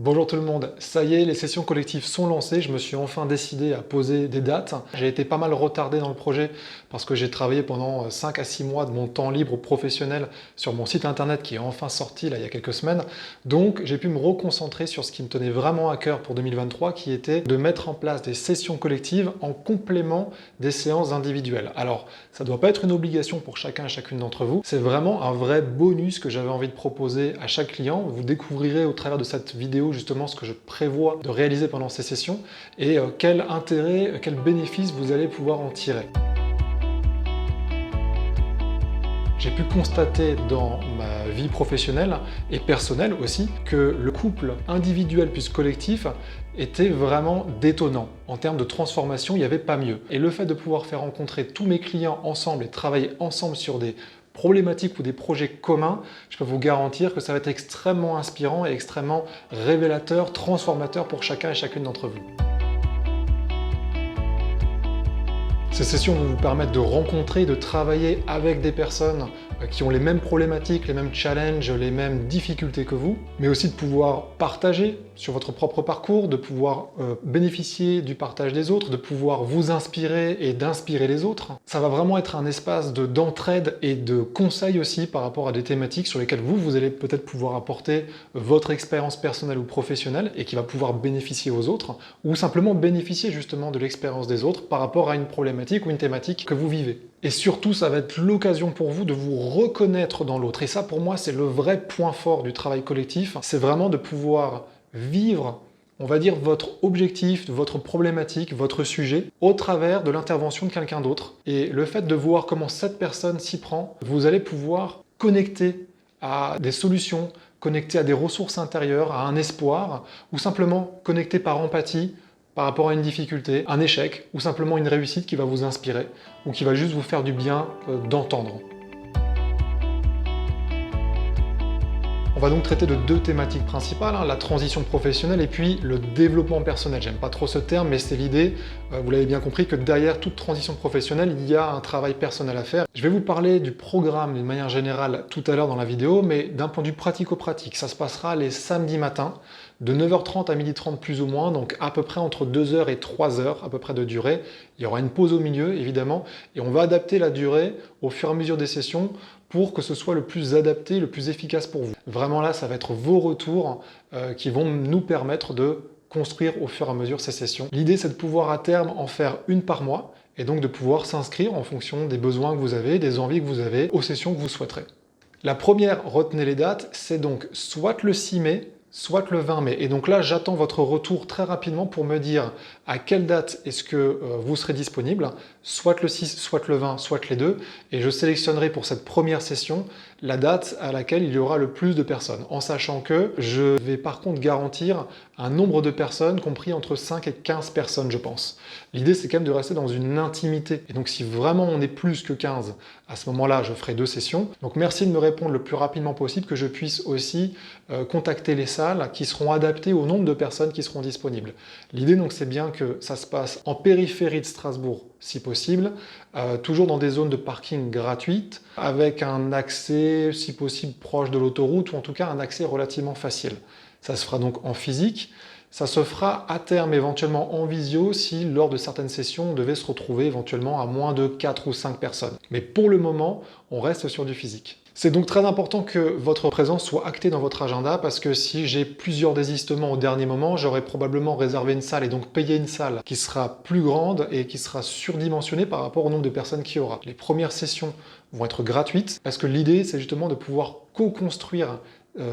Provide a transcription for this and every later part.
Bonjour tout le monde, ça y est, les sessions collectives sont lancées, je me suis enfin décidé à poser des dates. J'ai été pas mal retardé dans le projet parce que j'ai travaillé pendant 5 à 6 mois de mon temps libre professionnel sur mon site internet qui est enfin sorti là, il y a quelques semaines. Donc j'ai pu me reconcentrer sur ce qui me tenait vraiment à cœur pour 2023 qui était de mettre en place des sessions collectives en complément des séances individuelles. Alors ça ne doit pas être une obligation pour chacun et chacune d'entre vous, c'est vraiment un vrai bonus que j'avais envie de proposer à chaque client. Vous découvrirez au travers de cette vidéo justement ce que je prévois de réaliser pendant ces sessions et quel intérêt, quel bénéfice vous allez pouvoir en tirer. J'ai pu constater dans ma vie professionnelle et personnelle aussi que le couple individuel plus collectif était vraiment détonnant. En termes de transformation, il n'y avait pas mieux. Et le fait de pouvoir faire rencontrer tous mes clients ensemble et travailler ensemble sur des problématiques ou des projets communs, je peux vous garantir que ça va être extrêmement inspirant et extrêmement révélateur, transformateur pour chacun et chacune d'entre vous. Ces sessions vont vous permettre de rencontrer, de travailler avec des personnes qui ont les mêmes problématiques, les mêmes challenges, les mêmes difficultés que vous, mais aussi de pouvoir partager sur votre propre parcours, de pouvoir bénéficier du partage des autres, de pouvoir vous inspirer et d'inspirer les autres. Ça va vraiment être un espace d'entraide et de conseil aussi par rapport à des thématiques sur lesquelles vous allez peut-être pouvoir apporter votre expérience personnelle ou professionnelle et qui va pouvoir bénéficier aux autres, ou simplement bénéficier justement de l'expérience des autres par rapport à une problématique ou une thématique que vous vivez. Et surtout, ça va être l'occasion pour vous de vous reconnaître dans l'autre. Et ça, pour moi, c'est le vrai point fort du travail collectif. C'est vraiment de pouvoir vivre, on va dire, votre objectif, votre problématique, votre sujet, au travers de l'intervention de quelqu'un d'autre. Et le fait de voir comment cette personne s'y prend, vous allez pouvoir connecter à des solutions, connecter à des ressources intérieures, à un espoir, ou simplement connecter par empathie, par rapport à une difficulté, un échec, ou simplement une réussite qui va vous inspirer, ou qui va juste vous faire du bien d'entendre. On va donc traiter de deux thématiques principales, la transition professionnelle et puis le développement personnel. J'aime pas trop ce terme, mais c'est l'idée, vous l'avez bien compris, que derrière toute transition professionnelle, il y a un travail personnel à faire. Je vais vous parler du programme d'une manière générale tout à l'heure dans la vidéo, mais d'un point de vue pratico-pratique, ça se passera les samedis matins, de 9h30 à 12h30 plus ou moins, donc à peu près entre 2h et 3h à peu près de durée. Il y aura une pause au milieu, évidemment, et on va adapter la durée au fur et à mesure des sessions pour que ce soit le plus adapté, le plus efficace pour vous. Vraiment là, ça va être vos retours qui vont nous permettre de construire au fur et à mesure ces sessions. L'idée, c'est de pouvoir à terme en faire une par mois, et donc de pouvoir s'inscrire en fonction des besoins que vous avez, des envies que vous avez, aux sessions que vous souhaiterez. La première, retenez les dates, c'est donc soit le 6 mai, soit le 20 mai. Et donc là, j'attends votre retour très rapidement pour me dire à quelle date est-ce que vous serez disponible, soit le 6, soit le 20, soit les deux. Et je sélectionnerai pour cette première session la date à laquelle il y aura le plus de personnes, en sachant que je vais par contre garantir un nombre de personnes compris entre 5 et 15 personnes, je pense. L'idée, c'est quand même de rester dans une intimité. Et donc, si vraiment on est plus que 15, à ce moment-là, je ferai 2 sessions. Donc, merci de me répondre le plus rapidement possible, que je puisse aussi contacter les salles qui seront adaptées au nombre de personnes qui seront disponibles. L'idée, donc, c'est bien que ça se passe en périphérie de Strasbourg, si possible, toujours dans des zones de parking gratuites, avec un accès, si possible, proche de l'autoroute, ou en tout cas un accès relativement facile. Ça se fera donc en physique. Ça se fera à terme éventuellement en visio si lors de certaines sessions on devait se retrouver éventuellement à moins de 4 ou 5 personnes. Mais pour le moment, on reste sur du physique. C'est donc très important que votre présence soit actée dans votre agenda parce que si j'ai plusieurs désistements au dernier moment, j'aurais probablement réservé une salle et donc payé une salle qui sera plus grande et qui sera surdimensionnée par rapport au nombre de personnes qu'il y aura. Les premières sessions vont être gratuites parce que l'idée c'est justement de pouvoir co-construire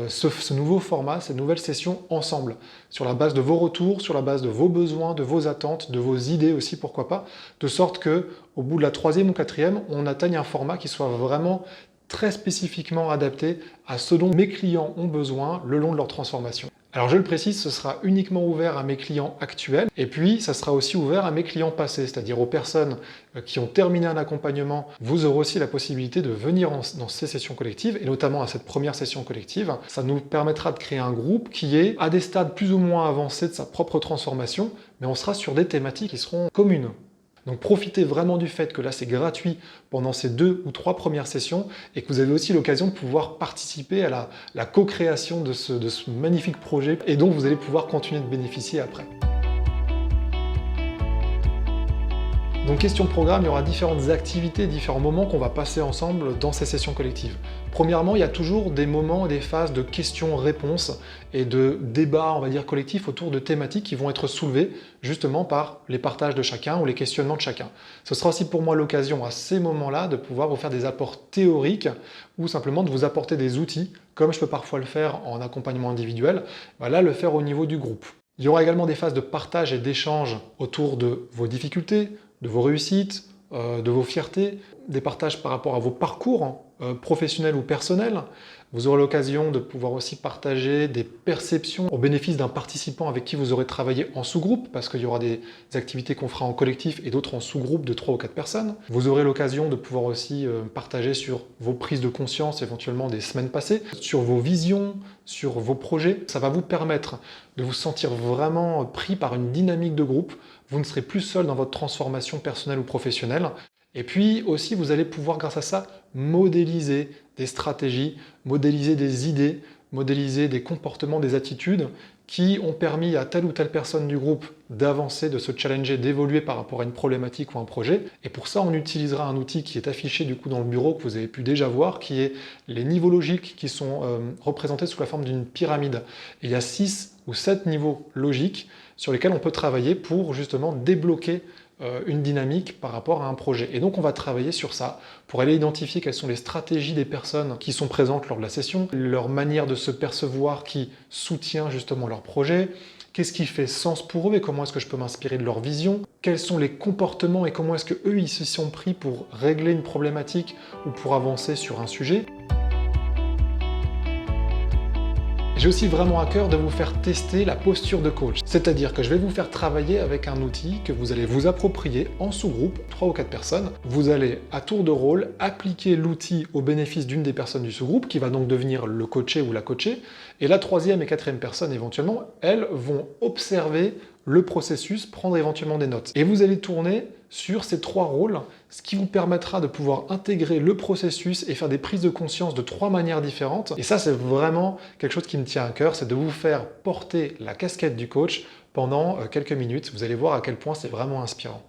ce nouveau format, ces nouvelles sessions ensemble, sur la base de vos retours, sur la base de vos besoins, de vos attentes, de vos idées aussi, pourquoi pas, de sorte que au bout de la 3e ou 4e, on atteigne un format qui soit vraiment très spécifiquement adapté à ce dont mes clients ont besoin le long de leur transformation. Alors je le précise, ce sera uniquement ouvert à mes clients actuels et puis ça sera aussi ouvert à mes clients passés, c'est-à-dire aux personnes qui ont terminé un accompagnement. Vous aurez aussi la possibilité de venir dans ces sessions collectives et notamment à cette première session collective. Ça nous permettra de créer un groupe qui est à des stades plus ou moins avancés de sa propre transformation, mais on sera sur des thématiques qui seront communes. Donc profitez vraiment du fait que là c'est gratuit pendant ces 2 ou 3 premières sessions et que vous avez aussi l'occasion de pouvoir participer à la co-création de ce magnifique projet et dont vous allez pouvoir continuer de bénéficier après. Donc question programme, il y aura différentes activités, différents moments qu'on va passer ensemble dans ces sessions collectives. Premièrement, il y a toujours des moments, des phases de questions-réponses et de débats, on va dire, collectifs autour de thématiques qui vont être soulevées justement par les partages de chacun ou les questionnements de chacun. Ce sera aussi pour moi l'occasion à ces moments-là de pouvoir vous faire des apports théoriques ou simplement de vous apporter des outils, comme je peux parfois le faire en accompagnement individuel, là le faire au niveau du groupe. Il y aura également des phases de partage et d'échange autour de vos difficultés, de vos réussites, de vos fiertés, des partages par rapport à vos parcours professionnels ou personnels. Vous aurez l'occasion de pouvoir aussi partager des perceptions au bénéfice d'un participant avec qui vous aurez travaillé en sous-groupe, parce qu'il y aura des activités qu'on fera en collectif et d'autres en sous-groupe de 3 ou 4 personnes. Vous aurez l'occasion de pouvoir aussi partager sur vos prises de conscience éventuellement des semaines passées, sur vos visions, sur vos projets. Ça va vous permettre de vous sentir vraiment pris par une dynamique de groupe. Vous ne serez plus seul dans votre transformation personnelle ou professionnelle. Et puis aussi, vous allez pouvoir, grâce à ça, modéliser des stratégies, modéliser des idées, modéliser des comportements, des attitudes qui ont permis à telle ou telle personne du groupe d'avancer, de se challenger, d'évoluer par rapport à une problématique ou un projet. Et pour ça, on utilisera un outil qui est affiché du coup dans le bureau, que vous avez pu déjà voir, qui est les niveaux logiques qui sont représentés sous la forme d'une pyramide. Et il y a 6 ou 7 niveaux logiques sur lesquels on peut travailler pour justement débloquer une dynamique par rapport à un projet. Et donc on va travailler sur ça pour aller identifier quelles sont les stratégies des personnes qui sont présentes lors de la session, leur manière de se percevoir qui soutient justement leur projet, qu'est-ce qui fait sens pour eux et comment est-ce que je peux m'inspirer de leur vision, quels sont les comportements et comment est-ce que eux ils se sont pris pour régler une problématique ou pour avancer sur un sujet. J'ai aussi vraiment à cœur de vous faire tester la posture de coach. C'est-à-dire que je vais vous faire travailler avec un outil que vous allez vous approprier en sous-groupe, 3 ou 4 personnes. Vous allez, à tour de rôle, appliquer l'outil au bénéfice d'une des personnes du sous-groupe, qui va donc devenir le coaché ou la coachée. Et la 3e et 4e personne, éventuellement, elles vont observer le processus, prendre éventuellement des notes. Et vous allez tourner sur ces 3 rôles, ce qui vous permettra de pouvoir intégrer le processus et faire des prises de conscience de 3 manières différentes. Et ça, c'est vraiment quelque chose qui me tient à cœur, c'est de vous faire porter la casquette du coach pendant quelques minutes. Vous allez voir à quel point c'est vraiment inspirant.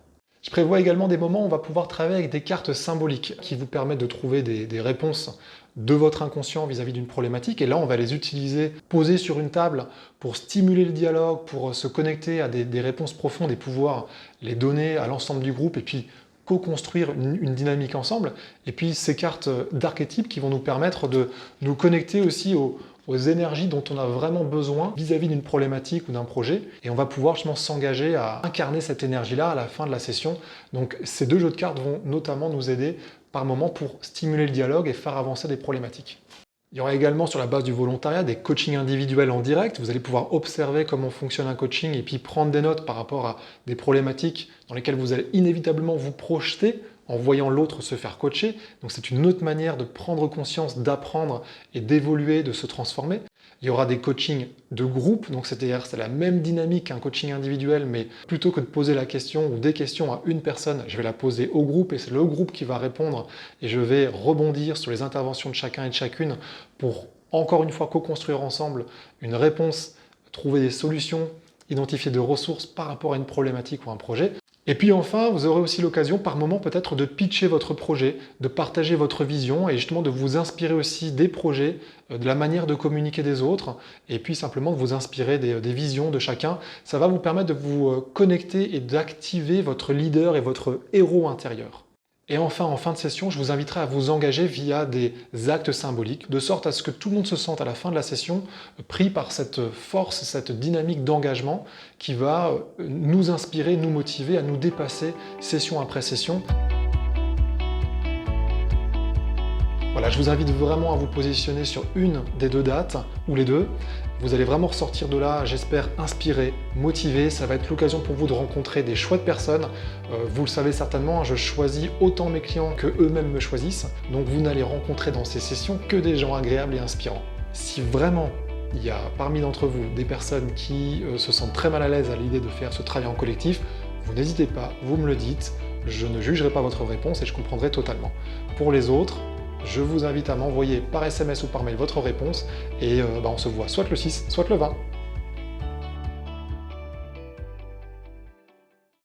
Je prévois également des moments où on va pouvoir travailler avec des cartes symboliques qui vous permettent de trouver des réponses de votre inconscient vis-à-vis d'une problématique. Et là, on va les utiliser posées sur une table pour stimuler le dialogue, pour se connecter à des réponses profondes et pouvoir les donner à l'ensemble du groupe et puis co-construire une dynamique ensemble. Et puis ces cartes d'archétypes qui vont nous permettre de nous connecter aussi aux énergies dont on a vraiment besoin vis-à-vis d'une problématique ou d'un projet. Et on va pouvoir justement s'engager à incarner cette énergie-là à la fin de la session. Donc ces 2 jeux de cartes vont notamment nous aider par moment pour stimuler le dialogue et faire avancer des problématiques. Il y aura également sur la base du volontariat des coachings individuels en direct. Vous allez pouvoir observer comment fonctionne un coaching et puis prendre des notes par rapport à des problématiques dans lesquelles vous allez inévitablement vous projeter en voyant l'autre se faire coacher. Donc c'est une autre manière de prendre conscience, d'apprendre et d'évoluer, de se transformer. Il y aura des coachings de groupe, donc c'est la même dynamique qu'un coaching individuel, mais plutôt que de poser la question ou des questions à une personne, je vais la poser au groupe et c'est le groupe qui va répondre et je vais rebondir sur les interventions de chacun et de chacune pour, encore une fois, co-construire ensemble une réponse, trouver des solutions, identifier des ressources par rapport à une problématique ou un projet. Et puis enfin, vous aurez aussi l'occasion par moment peut-être de pitcher votre projet, de partager votre vision et justement de vous inspirer aussi des projets, de la manière de communiquer des autres et puis simplement de vous inspirer des visions de chacun. Ça va vous permettre de vous connecter et d'activer votre leader et votre héros intérieur. Et enfin, en fin de session, je vous inviterai à vous engager via des actes symboliques, de sorte à ce que tout le monde se sente à la fin de la session pris par cette force, cette dynamique d'engagement qui va nous inspirer, nous motiver à nous dépasser session après session. Voilà, je vous invite vraiment à vous positionner sur une des 2 dates, ou les 2. Vous allez vraiment ressortir de là, j'espère, inspiré, motivé. Ça va être l'occasion pour vous de rencontrer des chouettes personnes. Vous le savez certainement, je choisis autant mes clients que eux-mêmes me choisissent. Donc vous n'allez rencontrer dans ces sessions que des gens agréables et inspirants. Si vraiment il y a parmi d'entre vous des personnes qui se sentent très mal à l'aise à l'idée de faire ce travail en collectif, vous n'hésitez pas, vous me le dites, je ne jugerai pas votre réponse et je comprendrai totalement. Pour les autres, je vous invite à m'envoyer par SMS ou par mail votre réponse et on se voit soit le 6, soit le 20.